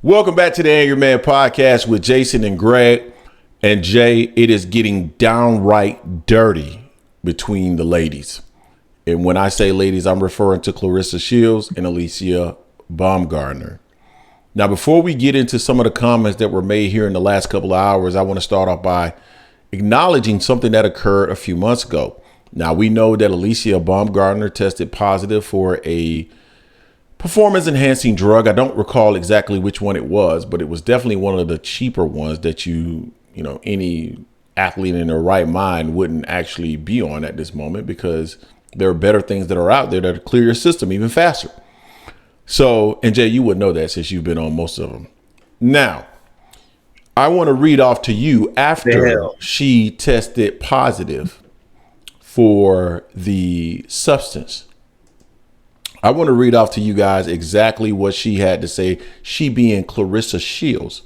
Welcome back to the Angry Man Podcast with Jason and Greg. And Jay, it is getting downright dirty between the ladies. And when I say ladies, I'm referring to Claressa Shields and Alycia Baumgarnder. Now, before we get into some of the comments that were made here in the last couple of hours, I want to start off by acknowledging something that occurred a few months ago. Now, we know that Alycia Baumgarnder tested positive for a performance-enhancing drug. I don't recall exactly which one it was, but it was definitely one of the cheaper ones that any athlete in their right mind wouldn't actually be on at this moment, because there are better things that are out there that clear your system even faster. So, and Jay, you would know that since you've been on most of them. Now, I want to read off to you after she tested positive for the substance. I want to read off to you guys exactly what she had to say, she being Claressa Shields,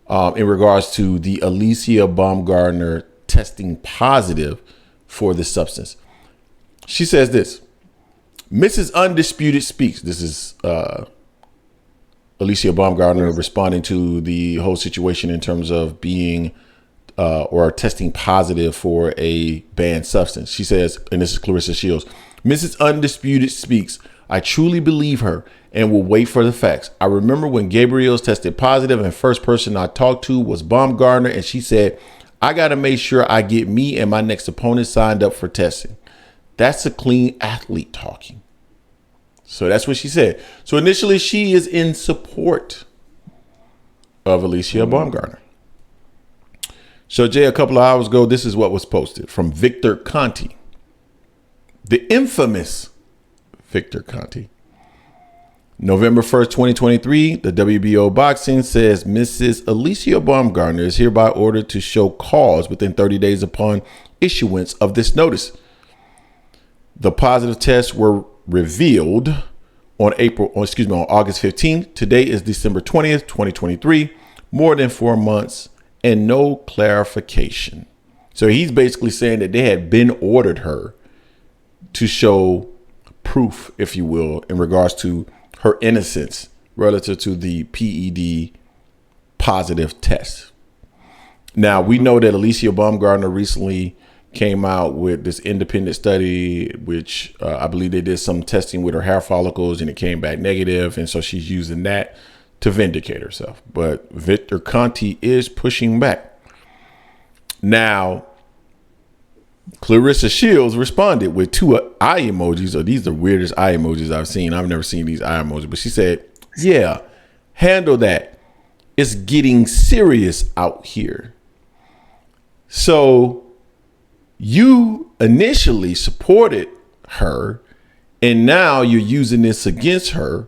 in regards to the Alycia Baumgarnder testing positive for the substance. She says this: Mrs. Undisputed speaks. This is Alycia Baumgarnder responding to the whole situation in terms of being or testing positive for a banned substance. She says, and this is Claressa Shields, Mrs. Undisputed speaks. I truly believe her and will wait for the facts. I remember when Gabriel's tested positive and first person I talked to was Baumgarner, and she said, I got to make sure I get me and my next opponent signed up for testing. That's a clean athlete talking. So that's what she said. So initially she is in support of Alycia Baumgarnder. So Jay, a couple of hours ago, this is what was posted from Victor Conti, the infamous Victor Conti. November 1st, 2023, the WBO Boxing says Mrs. Alycia Baumgarnder is hereby ordered to show cause within 30 days upon issuance of this notice. The positive tests were revealed on August 15th. Today is December 20th, 2023. More than 4 months and no clarification. So he's basically saying that they had been ordered her to show proof, if you will, in regards to her innocence relative to the PED positive test. Now, we know that Alycia Baumgarnder recently came out with this independent study, which I believe they did some testing with her hair follicles and it came back negative. And so she's using that to vindicate herself. But Victor Conti is pushing back. Now, Claressa Shields responded with two eye emojis. Or these are the weirdest eye emojis I've seen. I've never seen these eye emojis. But she said, yeah, handle that. It's getting serious out here. So you initially supported her, and now you're using this against her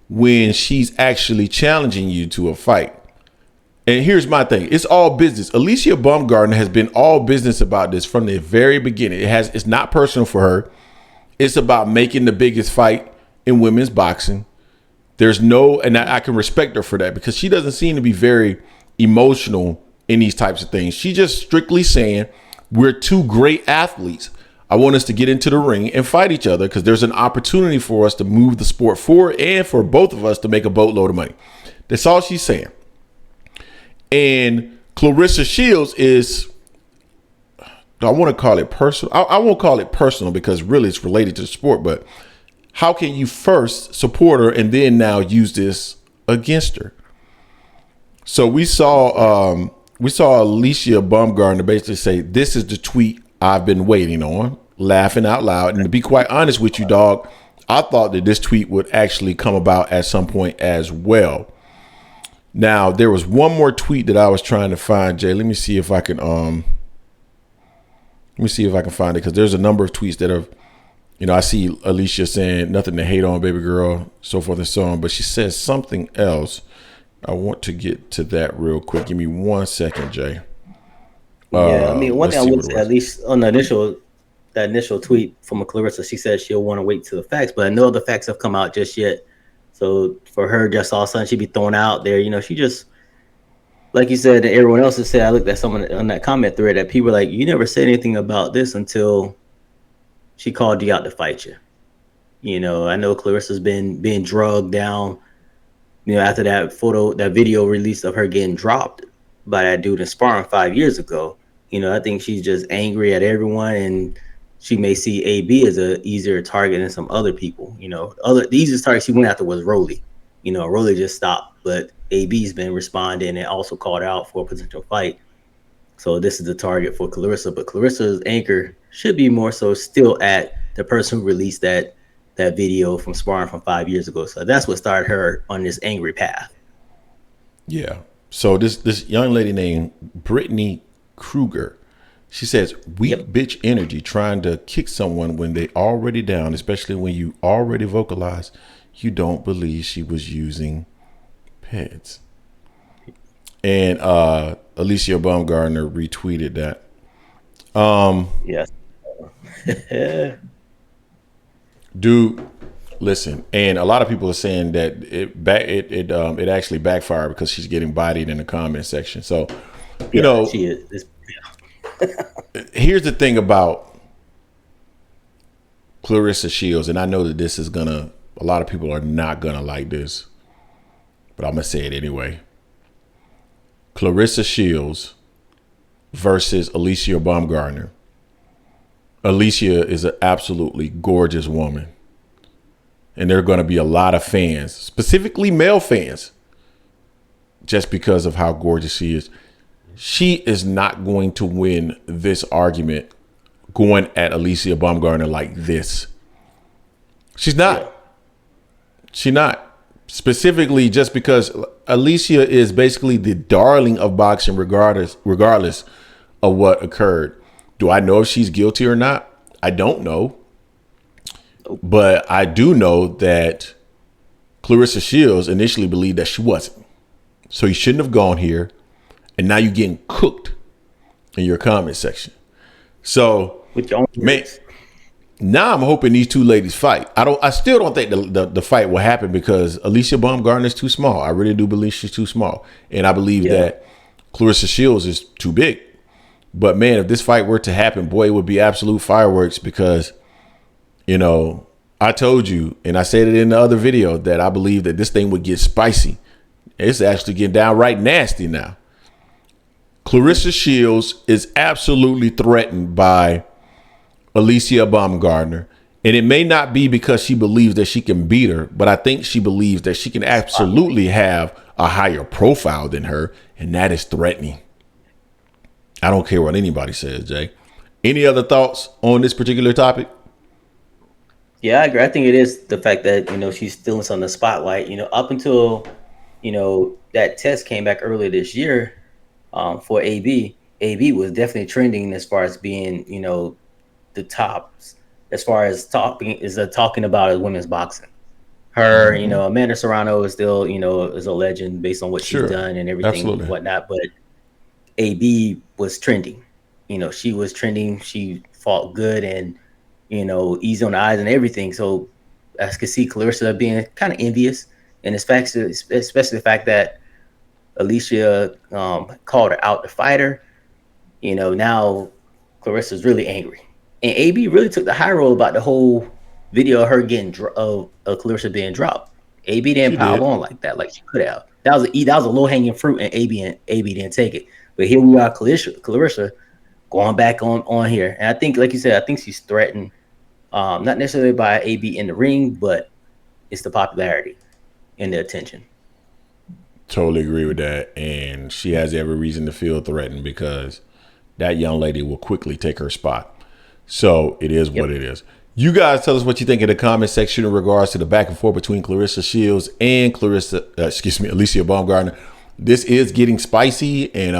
when she's actually challenging you to a fight. And here's my thing. It's all business. Alycia Baumgarnder has been all business about this from the very beginning. It's not personal for her. It's about making the biggest fight in women's boxing. There's no, and I can respect her for that, because she doesn't seem to be very emotional in these types of things. She's just strictly saying, we're two great athletes. I want us to get into the ring and fight each other because there's an opportunity for us to move the sport forward and for both of us to make a boatload of money. That's all she's saying. And Claressa Shields is, I want to call it personal. I won't call it personal because really it's related to the sport, but how can you first support her and then now use this against her? So we saw Alycia Baumgarnder basically say, this is the tweet I've been waiting on, laughing out loud. And to be quite honest with you, dog, I thought that this tweet would actually come about at some point as well. Now, there was one more tweet that I was trying to find, Jay. Let me see if I can find it, because there's a number of tweets that have, I see Alycia saying nothing to hate on, baby girl, so forth and so on. But she says something else. I want to get to that real quick. Give me 1 second, Jay. Yeah, one thing I would say, at least on that initial tweet from Claressa, she said she'll want to wait till the facts, but no other facts have come out just yet. So for her, just all of a sudden she'd be thrown out there. She just, like you said, and everyone else has said, I looked at someone on that comment thread that people were like, you never said anything about this until she called you out to fight you. I know Claressa's been drugged down after that video release of her getting dropped by that dude in sparring 5 years ago, I think she's just angry at everyone, and she may see AB as a easier target than some other people. The easiest target she went after was Rolly. Rolly just stopped, but AB's been responding and also called out for a potential fight. So this is the target for Claressa, but Clarissa's anchor should be more so still at the person who released that video from sparring from 5 years ago. So that's what started her on this angry path. Yeah. So this young lady named Brittany Kruger, she says weak bitch energy trying to kick someone when they already down, especially when you already vocalize you don't believe she was using pads. And Alycia Baumgarnder retweeted that. Yes. Dude, listen, and a lot of people are saying that it actually backfired because she's getting bodied in the comment section. So, she is. Here's the thing about Claressa Shields, and I know that this is a lot of people are not gonna like this, but I'm gonna say it anyway. Claressa Shields versus Alycia Baumgarnder. Alycia is an absolutely gorgeous woman. And there are going to be a lot of fans, specifically male fans, just because of how gorgeous she is. She is not going to win this argument going at Alycia Baumgarnder like this. She's not. Yeah. She's not. Specifically just because Alycia is basically the darling of boxing regardless of what occurred. Do I know if she's guilty or not? I don't know. But I do know that Claressa Shields initially believed that she wasn't. So you shouldn't have gone here. And now you're getting cooked in your comment section. So, man, now I'm hoping these two ladies fight. I still don't think the fight will happen because Alycia Baumgarnder is too small. I really do believe she's too small. And I believe that Claressa Shields is too big. But, man, if this fight were to happen, boy, it would be absolute fireworks because, I told you, and I said it in the other video, that I believe that this thing would get spicy. It's actually getting downright nasty now. Claressa Shields is absolutely threatened by Alycia Baumgarnder. And it may not be because she believes that she can beat her, but I think she believes that she can absolutely have a higher profile than her, and that is threatening. I don't care what anybody says, Jay. Any other thoughts on this particular topic? Yeah, I agree. I think it is the fact that, she's still in the spotlight, up until, that test came back earlier this year for AB. AB was definitely trending as far as being, the tops, as far as talking about women's boxing. Her, Amanda Serrano is still, is a legend based on what she's done and everything and whatnot. But AB was trending. She was trending. She fought good and, easy on the eyes and everything. So I could see Claressa being kind of envious. And especially the fact that Alycia called her out to fight her. Now Claressa's really angry. And AB really took the high road about the whole video of her getting of Claressa being dropped. AB didn't pile on like that, like she could have. That was a low hanging fruit, and AB didn't take it. But here we are, Claressa going back on here, and I think, like you said, I think she's threatened, not necessarily by AB in the ring, but it's the popularity and the attention. Totally agree with that, and she has every reason to feel threatened because that young lady will quickly take her spot. So it is what it is. You guys tell us what you think in the comment section in regards to the back and forth between Claressa Shields and Alycia Baumgarnder. This is getting spicy, and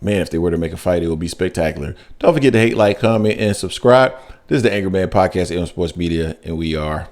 man, if they were to make a fight, it would be spectacular. Don't forget to hate, like, comment, and subscribe. This is the Angry Man Podcast, AM Sports Media, and we are